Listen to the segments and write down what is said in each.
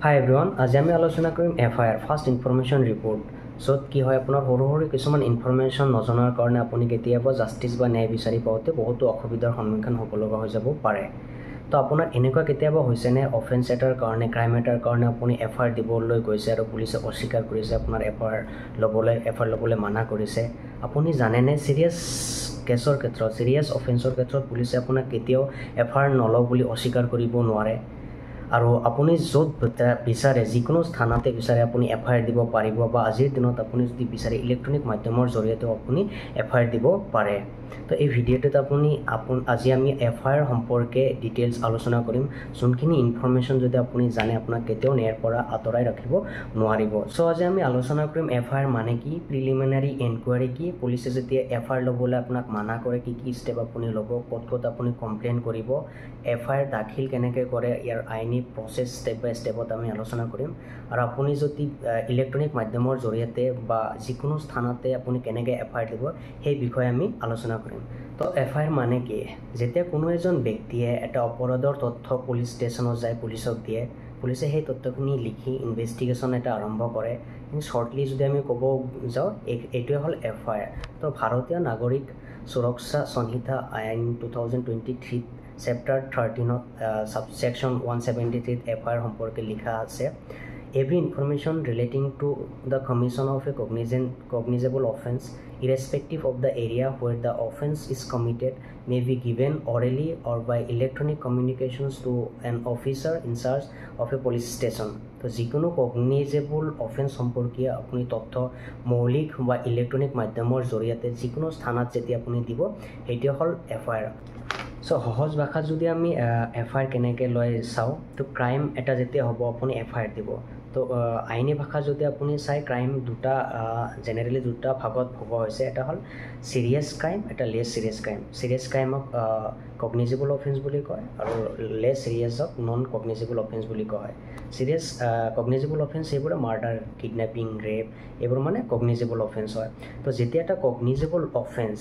Hi everyone, আজি আমি আলোচনা কৰিম FIR ফাৰ্ষ্ট ইনফৰমেশ্যন ৰিপৰ্ট য'ত কি হয় আপোনাৰ সৰু কিছুমান ইনফৰমেশ্যন নজনাৰ কাৰণে আপুনি কেতিয়াবা জাষ্টিছ বা ন্যায় বিচাৰি পাওঁতে বহুতো অসুবিধাৰ সন্মুখীন হ'ব লগা হৈ যাব পাৰে। তো আপোনাৰ এনেকুৱা কেতিয়াবা হৈছেনে অফেন্স এটাৰ কাৰণে ক্ৰাইম এটাৰ কাৰণে আপুনি FIR দিবলৈ গৈছে আৰু পুলিচে অস্বীকাৰ কৰিছে আপোনাৰ FIR ল'বলৈ মানা কৰিছে। আপুনি জানেনে চিৰিয়াছ কেছৰ ক্ষেত্ৰত চিৰিয়াছ অফেন্সৰ ক্ষেত্ৰত পুলিচে আপোনাক কেতিয়াও FIR নলওঁ বুলি অস্বীকাৰ কৰিব নোৱাৰে। আৰু আপুনি য'ত বিচাৰে যিকোনো স্থানতে বিচাৰে আপুনি FIR দিব পাৰিব বা আজিৰ দিনত আপুনি যদি বিচাৰে ইলেক্ট্ৰনিক মাধ্যমৰ জৰিয়তে আপুনি FIR দিব পাৰে। তো এই ভিডিঅ'টোত আজি আমি FIR সম্পৰ্কে ডিটেইলছ আলোচনা কৰিম। যোনখিনি ইনফৰমেশ্যন যদি আপুনি জানে আপোনাক কেতিয়াও ন্যায়ৰ পৰা আঁতৰাই ৰাখিব নোৱাৰিব। চ' আজি আমি আলোচনা কৰিম FIR মানে কি, প্ৰিলিমিনাৰী এনকুৱাৰী কি, পুলিচে যেতিয়া FIR ল'বলৈ আপোনাক মানা কৰে কি ষ্টেপ আপুনি ল'ব, ক'ত আপুনি কমপ্লেইন কৰিব, FIR দাখিল কেনেকৈ কৰে, ইয়াৰ আইনী প্ৰচেছ ষ্টেপ বাই ষ্টেপত আমি আলোচনা কৰিম। আৰু আপুনি যদি ইলেক্ট্ৰনিক মাধ্যমৰ জৰিয়তে বা যিকোনো স্থানতে আপুনি কেনেকৈ FIR দিব সেই বিষয়ে আমি আলোচনা কৰিম। তো FIR মানে কি, যেতিয়া কোনো এজন ব্যক্তিয়ে এটা অপৰাধৰ তথ্য পুলিচ ষ্টেচনত যায় পুলিচক দিয়ে, পুলিচে সেই তথ্যখিনি লিখি ইনভেষ্টিগেশ্যন এটা আৰম্ভ কৰে। কিন্তু শ্বৰ্টলি যদি আমি ক'ব যাওঁ এইটোৱে হ'ল FIR। তো ভাৰতীয় নাগৰিক সুৰক্ষা সংহিতা আইন 2023 চেপ্টাৰ 13ত subsection 173 FIR সম্পৰ্কে লিখা আছে। Every information relating to the commission of a cognizable offense, irrespective of the area where the offense is committed, may be given orally or by electronic communications to an officer in charge of a police station. তো যিকোনো cognizable offence সম্পৰ্কীয় আপুনি তথ্য মৌলিক বা electronic মাধ্যমৰ জৰিয়তে যিকোনো স্থানত যেতিয়া আপুনি দিব সেইটোৱে হ'ল FIR। চ' সহজ ভাষাত যদি আমি FIR কেনেকৈ লৈ চাওঁ, তো ক্ৰাইম এটা যেতিয়া হ'ব আপুনি FIR দিব। তো আইনী ভাষা যদি আপুনি চাই ক্ৰাইম জেনেৰেলি দুটা ভাগত ভগোৱা হৈছে। এটা হ'ল চিৰিয়াছ ক্ৰাইম, এটা লেছ চিৰিয়াছ ক্ৰাইম। চিৰিয়াছ ক্ৰাইমক কগনিজেবল অফেন্স বুলি কয় আৰু লেছ চিৰিয়াছক নন কগনিজেবল অফেন্স বুলি কোৱা হয়। চিৰিয়াছ কগনিজেবল অফেন্স এইবোৰে মাৰ্ডাৰ, কিডনেপিং, ৰেপ এইবোৰ মানে কগনিজেবল অফেন্স হয়। তো যেতিয়া এটা কগনিজেবল অফেন্স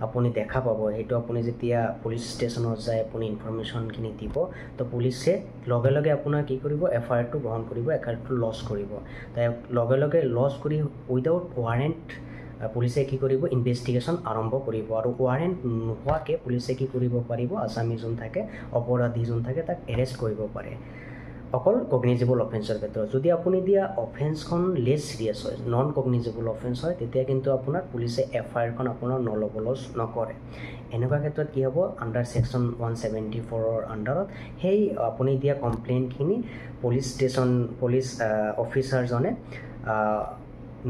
আপুনি দেখা পাব, সেইটো আপুনি যেতিয়া পুলিচ ষ্টেচনত যায় আপুনি ইনফৰমেশ্যনখিনি দিব, তো পুলিচে লগে লগে আপোনাৰ কি কৰিব, FIRটো গ্ৰহণ কৰিব, FIRটো লজ কৰিব। তাই লগে লগে লজ কৰি উইদাউট ৱাৰেণ্ট পুলিচে কি কৰিব, ইনভেষ্টিগেশ্যন আৰম্ভ কৰিব। আৰু ৱাৰেণ্ট নোহোৱাকৈ পুলিচে কি কৰিব পাৰিব, আসামী যোন থাকে, অপৰাধী যোন থাকে তাক এৰেষ্ট কৰিব পাৰে অকল কগনিজেবল অফেন্সৰ ক্ষেত্ৰত। যদি আপুনি দিয়া অফেন্সখন লেছ চিৰিয়াছ হয়, নন কগনিজেবল অফেন্স হয়, তেতিয়া কিন্তু আপোনাৰ পুলিচে FIRখন আপোনাৰ নল'বলৈ নকৰে। এনেকুৱা ক্ষেত্ৰত কি হ'ব, আণ্ডাৰ ছেকশ্যন 174ৰ আণ্ডাৰত সেই আপুনি দিয়া কমপ্লেইনখিনি পুলিচ অফিচাৰজনে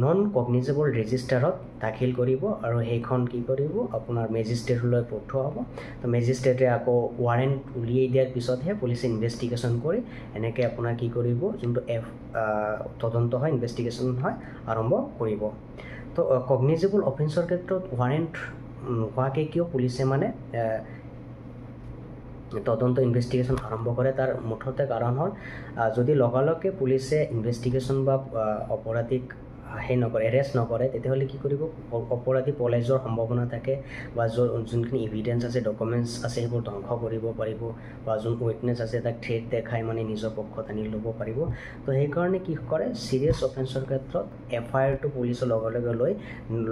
নন কগনিজেবল ৰেজিষ্টাৰত দাখিল কৰিব আৰু সেইখন কি কৰিব আপোনাৰ মেজিষ্ট্ৰেটলৈ পঠোৱা হ'ব। তো মেজিষ্ট্ৰেটে আকৌ ৱাৰেণ্ট উলিয়াই দিয়াৰ পিছতহে পুলিচে ইনভেষ্টিগেশ্যন কৰি এনেকৈ আপোনাৰ কি কৰিব, যোনটো তদন্ত হয়, ইনভেষ্টিগেশ্যন হয়, আৰম্ভ কৰিব। তো কগনিজেবল অফেন্সৰ ক্ষেত্ৰত ৱাৰেণ্ট নোহোৱাকৈ কিয় পুলিচে মানে তদন্ত ইনভেষ্টিগেশ্যন আৰম্ভ কৰে, তাৰ মুঠতে কাৰণ হ'ল যদি লগালগে পুলিচে ইনভেষ্টিগেশ্যন বা অপৰাধীক এৰেষ্ট নকৰে, তেতিয়াহ'লে কি কৰিব, অপৰাধী পলাই যোৱাৰ সম্ভাৱনা থাকে বা যোনখিনি ইভিডেঞ্চ আছে, ডকুমেণ্টছ আছে, সেইবোৰ ধ্বংস কৰিব পাৰিব বা যোন উইটনেছ আছে তাক থ্ৰেট দেখাই মানে নিজৰ পক্ষত আনি ল'ব পাৰিব। তো সেইকাৰণে কি কৰে, চিৰিয়াছ অফেন্সৰ ক্ষেত্ৰত FIRটো পুলিচে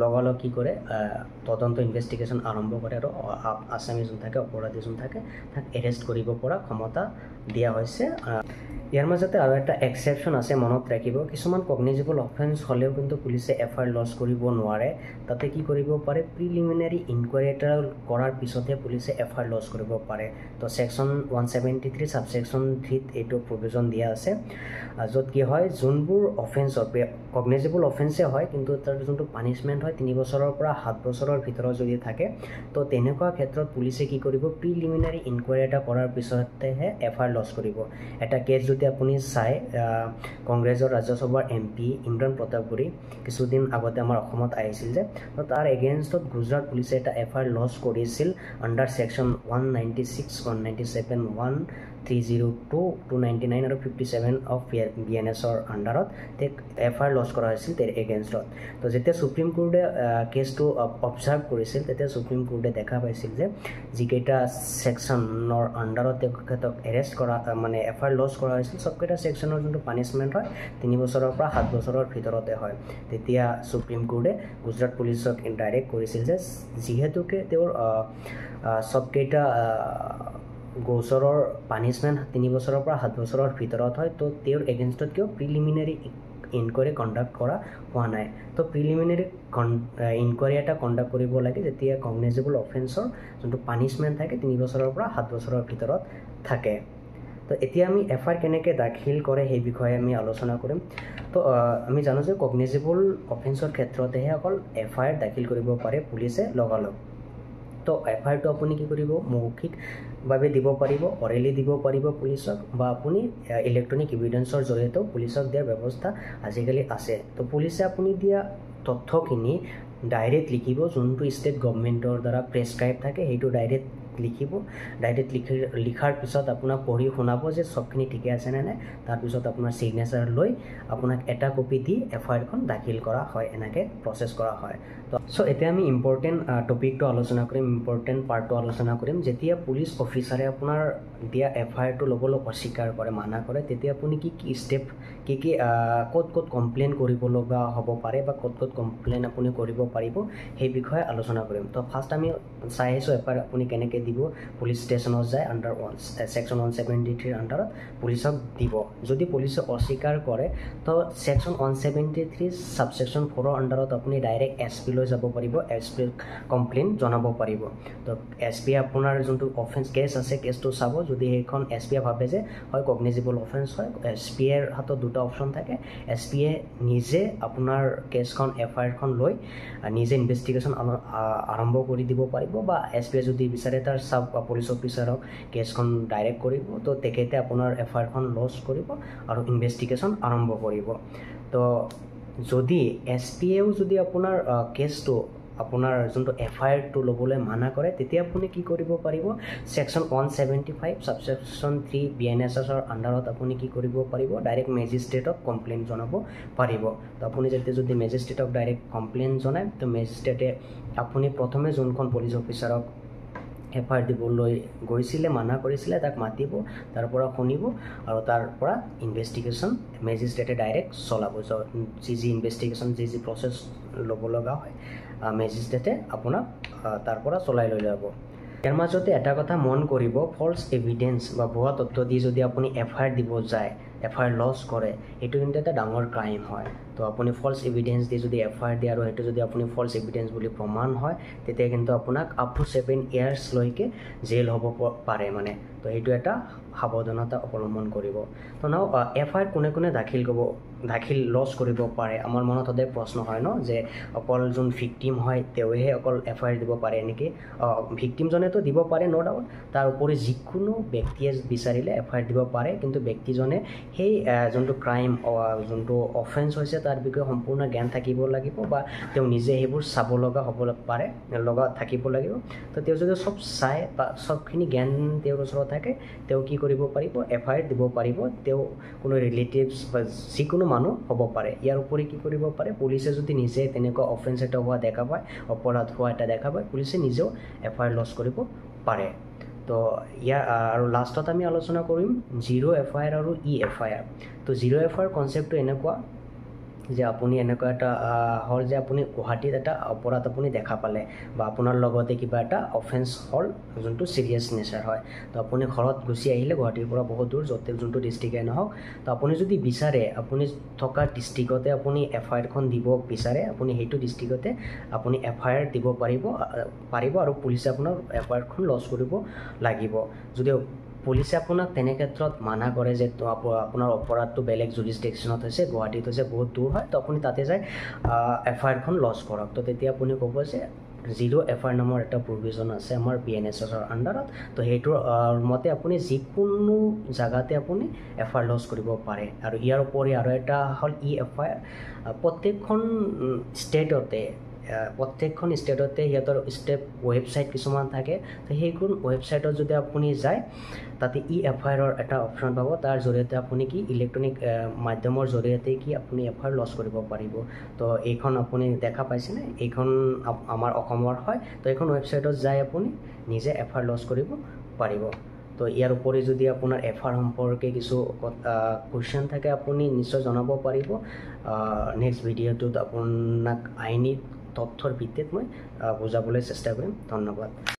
লগালগ কি কৰে, তদন্ত ইনভেষ্টিগেশ্যন আৰম্ভ কৰে আৰু আসামী যোন থাকে, অপৰাধী যোন থাকে তাক এৰেষ্ট কৰিব পৰা ক্ষমতা দিয়া হৈছে। ইয়াৰ মাজতে আৰু এটা এক্সেপশ্যন আছে, মনত ৰাখিব। কিছুমান কগনিজেবল অফেন্স হ'লেও কিন্তু পুলিচে FIR লজ কৰিব নোৱাৰে। তাতে কি কৰিব পাৰে, প্ৰিলিমিনাৰী ইনকুৱাৰী এটা কৰাৰ পিছতহে পুলিচে FIR লজ কৰিব পাৰে। তো ছেকশ্যন 173 ছাবছেকশ্যন 3ত এইটো প্ৰভিজন দিয়া আছে, য'ত কি হয়, যোনবোৰ অফেন্সৰ কগনিজেবল অফেন্সে হয় কিন্তু তাৰ যোনটো পানিছমেণ্ট হয় 3 বছৰৰ পৰা 7 বছৰৰ ভিতৰত যদি থাকে, তো তেনেকুৱা ক্ষেত্ৰত পুলিচে কি কৰিব, প্ৰিলিমিনাৰী ইনকুৱাৰী এটা কৰাৰ পিছতেহে FIR লজ কৰিব। এটা কেছ যদি আপুনি চাই, কংগ্ৰেছৰ ৰাজ্যসভাৰ MP ইমৰান প্ৰতাপগুৰি কিছুদিন আগতে আমাৰ অসমত আহিছিল যে, তো তাৰ এগেইনষ্টত গুজৰাট পুলিচে এটা FIR লজ কৰিছিল আণ্ডাৰ ছেকশ্যন 196, 197, 1 302, 299 আৰু 57 অফ BNSৰ আণ্ডাৰত FIR লঞ্চ কৰা হৈছিল তেওঁৰ এগেইনষ্টত। তো যেতিয়া সুপ্ৰিম কোৰ্টে কেছটো অবজাৰ্ভ কৰিছিল তেতিয়া সুপ্ৰিম কোৰ্টে দেখা পাইছিল যে যিকেইটা ছেকশ্যনৰ আণ্ডাৰত তেখেতক এৰেষ্ট কৰা মানে FIR লঞ্চ কৰা হৈছিল সবকেইটা ছেকশ্যনৰ যোনটো পানিছমেণ্ট হয় 3 বছৰৰ পৰা 7 বছৰৰ ভিতৰতে হয়। তেতিয়া সুপ্ৰিম কোৰ্টে গুজৰাট পুলিচক ডাইৰেক্ট কৰিছিল যে যিহেতুকে তেওঁৰ সবকেইটা গোচৰৰ পানিছমেণ্ট 3 বছৰৰ পৰা 7 বছৰৰ ভিতৰত হয়, তো তেওঁৰ এগেইনষ্টত কিয় প্ৰিলিমিনাৰী ইনকুৱাৰী কণ্ডাক্ট কৰা হোৱা নাই। তো প্ৰিলিমিনাৰী ইনকুৱাৰী এটা কণ্ডাক্ট কৰিব লাগে যেতিয়া কগনিজেবল অফেন্সৰ যোনটো পানিছমেণ্ট থাকে 3 বছৰৰ পৰা 7 বছৰৰ ভিতৰত থাকে। তো এতিয়া আমি FIR কেনেকৈ দাখিল কৰে সেই বিষয়ে আমি আলোচনা কৰিম। তো আমি জানো যে কগনিজেবল অফেন্সৰ ক্ষেত্ৰতেহে অকল FIR দাখিল কৰিব পাৰে পুলিচে লগালগ। তো FIRটো আপুনি কি কৰিব মৌখিকভাৱে দিব পাৰিব, অৰেলি দিব পাৰিব পুলিচক, বা আপুনি ইলেক্ট্ৰনিক এভিডেন্সৰ জৰিয়তেও পুলিচক দিয়াৰ ব্যৱস্থা আজিকালি আছে। তো পুলিচে আপুনি দিয়া তথ্যখিনি ডাইৰেক্ট লিখিব, যোনটো ষ্টেট গভৰ্ণমেণ্টৰ দ্বাৰা প্ৰেছক্ৰাইব থাকে সেইটো ডাইৰেক্ট লিখিব। ডাইৰেক্ট লিখাৰ পিছত আপোনাক পঢ়ি শুনাব যে সবখিনি ঠিকে আছে নে নাই, তাৰপিছত আপোনাৰ ছিগনেচাৰ লৈ আপোনাক এটা কপি দি FIRখন দাখিল কৰা হয়, এনেকৈ প্ৰচেছ কৰা হয়। তো এতিয়া আমি ইম্পৰ্টেণ্ট টপিকটো আলোচনা কৰিম, ইম্পৰ্টেণ্ট পাৰ্টটো আলোচনা কৰিম। যেতিয়া পুলিচ অফিচাৰে আপোনাৰ দিয়া FIRটো ল'বলৈ অস্বীকাৰ কৰে, মানা কৰে, তেতিয়া আপুনি কি ষ্টেপ ক'ত কমপ্লেইন কৰিব লগা হ'ব পাৰে বা ক'ত কমপ্লেইন আপুনি কৰিব পাৰিব সেই বিষয়ে আলোচনা কৰিম। তো ফাৰ্ষ্ট আমি চাই আহিছোঁ FIR আপুনি কেনেকৈ দিব। পুলিচ ষ্টেচনত যায় আণ্ডাৰ ছেকশ্যন 173 আণ্ডাৰত পুলিচক দিব। যদি পুলিচে অস্বীকাৰ কৰে তো ছেকশ্যন 173 ছাবছেকশ্যন 4ৰ আণ্ডাৰত আপুনি ডাইৰেক্ট SP লৈ যাব পাৰিব, SP কমপ্লেইন জনাব পাৰিব। তো SP আপোনাৰ যোনটো অফেন্স কেছ আছে কেছটো চাব, যদি সেইখন SP ভাবে যে হয় কগনিজেবল অফেন্স হয়, SP ৰ হাতত দুটা অপশ্যন থাকে। SP নিজে আপোনাৰ কেছখন FIRখন লৈ নিজে ইনভেষ্টিগেশ্যন আৰম্ভ কৰি দিব পাৰিব, বা SP যদি বিচাৰে তাৰ চাব পুলিচ অফিচাৰক কেছখন ডাইৰেক্ট কৰিব, তো তেখেতে আপোনাৰ FIRখন লঞ্চ কৰিব আৰু ইনভেষ্টিগেশ্যন আৰম্ভ কৰিব। তো যদি SPয়েও যদি আপোনাৰ কেছটো আপোনাৰ যোনটো FIRটো ল'বলৈ মানা কৰে তেতিয়া আপুনি কি কৰিব পাৰিব, ছেকশ্যন 175 ছাবছেকশ্যন 3 BNSৰ আণ্ডাৰত আপুনি কি কৰিব পাৰিব, ডাইৰেক্ট মেজিষ্ট্ৰেটক কমপ্লেইন জনাব পাৰিব। তো আপুনি যেতিয়া যদি মেজিষ্ট্ৰেটক ডাইৰেক্ট কমপ্লেইন জনায় তো মেজিষ্ট্ৰেটে আপুনি প্ৰথমে যোনখন পুলিচ অফিচাৰক FIR দিবলৈ গৈছিলে, মানা কৰিছিলে, তাক মাতিব, তাৰ পৰা শুনিব আৰু তাৰ পৰা ইনভেষ্টিগেশ্যন মেজিষ্ট্ৰেটে ডাইৰেক্ট চলাব। যি ইনভেষ্টিগেশ্যন যি প্ৰচেছ ল'ব লগা হয় মেজিষ্ট্ৰেটে আপোনাক তাৰ পৰা চলাই লৈ যাব। ইয়াৰ মাজতে এটা কথা মন কৰিব, ফল্ছ এভিডেন্স বা ভুৱা তথ্য দি যদি আপুনি FIR দিব যায়, FIR লঞ্চ কৰে, এইটো কিন্তু এটা ডাঙৰ ক্ৰাইম হয়। তো আপুনি ফল্ছ এভিডেন্স দি যদি FIR দিয়ে আৰু সেইটো যদি আপুনি ফল্ছ এভিডেন্স বুলি প্ৰমাণ হয় তেতিয়া কিন্তু আপোনাক আপ টু 7 ইয়াৰ্ছলৈকে জেল হ'ব পাৰে মানে। তো সেইটো এটা সাৱধানতা অৱলম্বন কৰিব। তো নাও FIR কোনে দাখিল লঞ্চ কৰিব পাৰে। আমাৰ মনত সদায় প্ৰশ্ন হয় ন যে অকল যোন ভিক্টিম হয় তেওঁহে অকল FIR দিব পাৰে নেকি। ভিক্টিমজনেতো দিব পাৰে ন ডাউট, তাৰ উপৰি যিকোনো ব্যক্তিয়ে বিচাৰিলে FIR দিব পাৰে, কিন্তু ব্যক্তিজনে সেই যোনটো ক্ৰাইম যোনটো অফেন্স হৈছে তাৰ বিষয়ে সম্পূৰ্ণ জ্ঞান থাকিব লাগিব, বা তেওঁ নিজে সেইবোৰ চাব লগা থাকিব লাগিব। তো তেওঁ যদি চব চাই বা চবখিনি জ্ঞান তেওঁৰ ওচৰত থাকে, তেওঁ কি কৰিব পাৰিব, FIR দিব পাৰিব। তেওঁ কোনো ৰিলেটিভছ বা যিকোনো মানুহ হ'ব পাৰে। ইয়াৰ উপৰি কি কৰিব পাৰে, পুলিচে যদি নিজে তেনেকুৱা অফেন্স এটা হোৱা দেখা পায়, অপৰাধ হোৱা এটা দেখা পায়, পুলিচে নিজেও FIR লঞ্চ কৰিব পাৰে। তো ইয়াৰ আৰু লাষ্টত আমি আলোচনা কৰিম জিৰ' FIR আৰু EFIR। তো জিৰ' FIR কনচেপ্টটো এনেকুৱা যে আপুনি এনেকুৱা এটা হ'ল যে আপুনি গুৱাহাটীত এটা অপৰাধ আপুনি দেখা পালে, বা আপোনাৰ লগতে কিবা এটা অফেন্স হ'ল যোনটো ছিৰিয়াছ নেচাৰ হয়। তো আপুনি ঘৰত গুচি আহিলে গুৱাহাটীৰ পৰা বহুত দূৰ, যোনটো ডিষ্ট্ৰিক্টে নহওক, তো আপুনি যদি বিচাৰে আপুনি থকা ডিষ্ট্ৰিক্টতে আপুনি FIRখন দিব বিচাৰে, আপুনি সেইটো ডিষ্ট্ৰিক্টতে আপুনি FIR দিব পাৰিব আৰু পুলিচে আপোনাৰ FIRখন লঞ্চ কৰিব লাগিব। যদি পুলিচে আপোনাক তেনে ক্ষেত্ৰত মানা কৰে যে আপোনাৰ অপৰাধটো বেলেগ জুৰিছডিকশ্যনত হৈছে, গুৱাহাটীত হৈছে, বহুত দূৰ হয়, তো আপুনি তাতে যায় FIRখন লঞ্চ কৰক। তো তেতিয়া আপুনি ক'ব যে জিৰ' FIR নামৰ এটা প্ৰভিজন আছে আমাৰ BNSৰ আণ্ডাৰত, তো সেইটোৰ মতে আপুনি যিকোনো জেগাতে আপুনি FIR লঞ্চ কৰিব পাৰে। আৰু ইয়াৰ উপৰি আৰু এটা হ'ল EFIR। প্ৰত্যেকখন ষ্টেটতে প্ৰত্যেকখন ষ্টেটতে সিহঁতৰ ষ্টেপ ৱেবছাইট কিছুমান থাকে তো সেইখন ৱেবছাইটত যদি আপুনি যায় তাতে এফআইআৰৰ এটা অপশ্যন পাব তাৰ জৰিয়তে আপুনি কি ইলেক্ট্ৰনিক মাধ্যমৰ জৰিয়তে কি আপুনি এফআইআৰ লজ কৰিব পাৰিব তো এইখন আপুনি দেখা পাইছেনে এইখন আমাৰ অসমৰ হয় তো এইখন ৱেবছাইটত যাই আপুনি নিজে এফআইআৰ লজ কৰিব পাৰিব তো ইয়াৰ উপৰি যদি আপোনাৰ এফআইআৰ সম্পৰ্কে কিছু কুৱেশ্যন থাকে আপুনি নিশ্চয় জনাব পাৰিব নেক্সট ভিডিঅ'টোত আপোনাক আইনী তথ্যৰ ভিত্তিত মই বুজাবলৈ চেষ্টা কৰিম ধন্যবাদ